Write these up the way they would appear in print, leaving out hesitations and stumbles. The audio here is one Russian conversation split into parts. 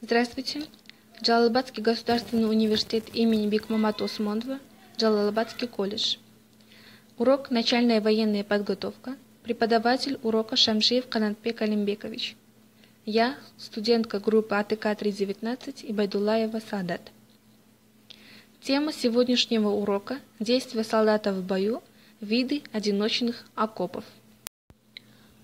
Здравствуйте. Джалалабадский государственный университет имени Бикмамата Осмонова, Джалалабадский колледж. Урок «Начальная военная подготовка». Преподаватель урока Шамшиев Канатбек Алимбекович. Я, студентка группы АТК-319 Ибайдуллаева Саадат. Тема сегодняшнего урока – действия солдата в бою, виды одиночных окопов.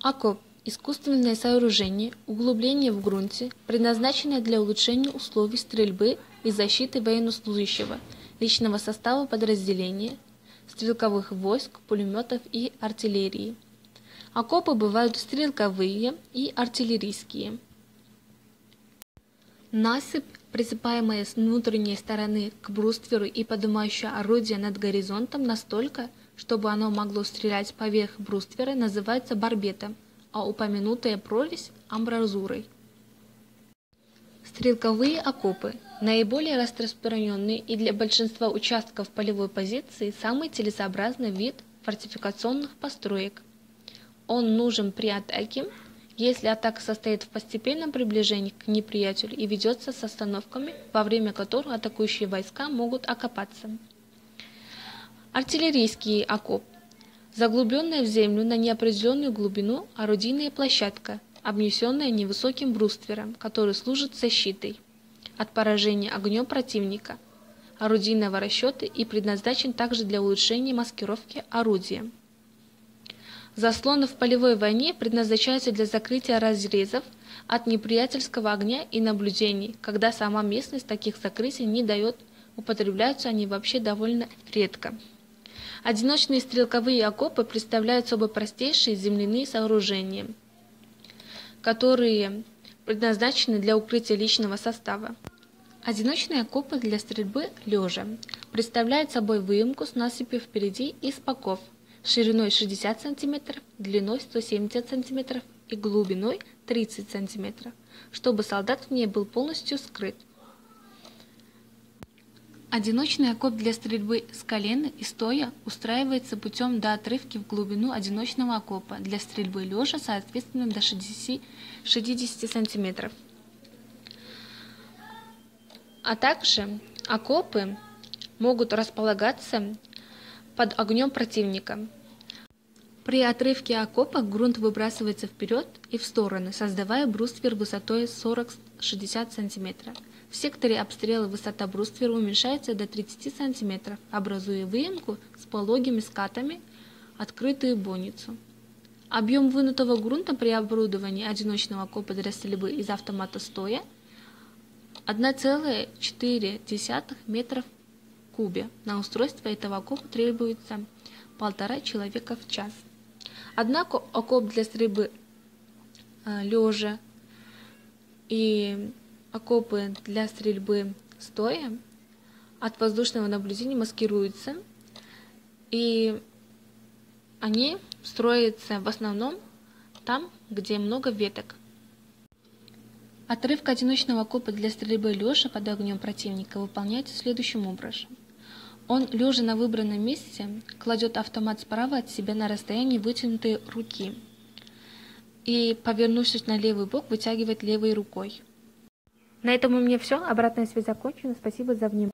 Окоп – искусственное сооружение, углубление в грунте, предназначенное для улучшения условий стрельбы и защиты военнослужащего, личного состава подразделения, стрелковых войск, пулеметов и артиллерии. Окопы бывают стрелковые и артиллерийские. Насыпь, присыпаемая с внутренней стороны к брустверу и поднимающая орудие над горизонтом настолько, чтобы оно могло стрелять поверх бруствера, называется барбетом, а упомянутая прорезь – амбразурой. Стрелковые окопы – наиболее распространенный и для большинства участков полевой позиции самый целесообразный вид фортификационных построек. Он нужен при атаке, если атака состоит в постепенном приближении к неприятелю и ведется с остановками, во время которых атакующие войска могут окопаться. Артиллерийский окоп – заглубленная в землю на неопределенную глубину орудийная площадка, обнесенная невысоким бруствером, который служит защитой от поражения огнем противника, орудийного расчета и предназначен также для улучшения маскировки орудия. Заслоны в полевой войне предназначаются для закрытия разрезов от неприятельского огня и наблюдений, когда сама местность таких закрытий не дает, употребляются они вообще довольно редко. Одиночные стрелковые окопы представляют собой простейшие земляные сооружения, которые предназначены для укрытия личного состава. Одиночные окопы для стрельбы лежа представляют собой выемку с насыпью впереди из боков, шириной 60 см, длиной 170 см и глубиной 30 см, чтобы солдат в ней был полностью скрыт. Одиночный окоп для стрельбы с колена и стоя устраивается путем до отрывки в глубину одиночного окопа для стрельбы лежа, соответственно, до 60 см. А также окопы могут располагаться под огнем противника. При отрывке окопа грунт выбрасывается вперед и в стороны, создавая бруствер высотой 40-60 см. В секторе обстрела высота бруствера уменьшается до 30 см, образуя выемку с пологими скатами, открытую бойницу. Объем вынутого грунта при оборудовании одиночного окопа для стрельбы из автомата стоя 1,4 метра в кубе. На устройство этого окопа требуется 1,5 человека в час. Однако окоп для стрельбы лежа и окопы для стрельбы стоя от воздушного наблюдения маскируются, и они строятся в основном там, где много веток. Отрывка одиночного окопа для стрельбы лежа под огнем противника выполняется следующим образом. Он, лежа на выбранном месте, кладет автомат справа от себя на расстоянии вытянутой руки и, повернувшись на левый бок, вытягивает левой рукой. На этом у меня все. Обратная связь закончена. Спасибо за внимание.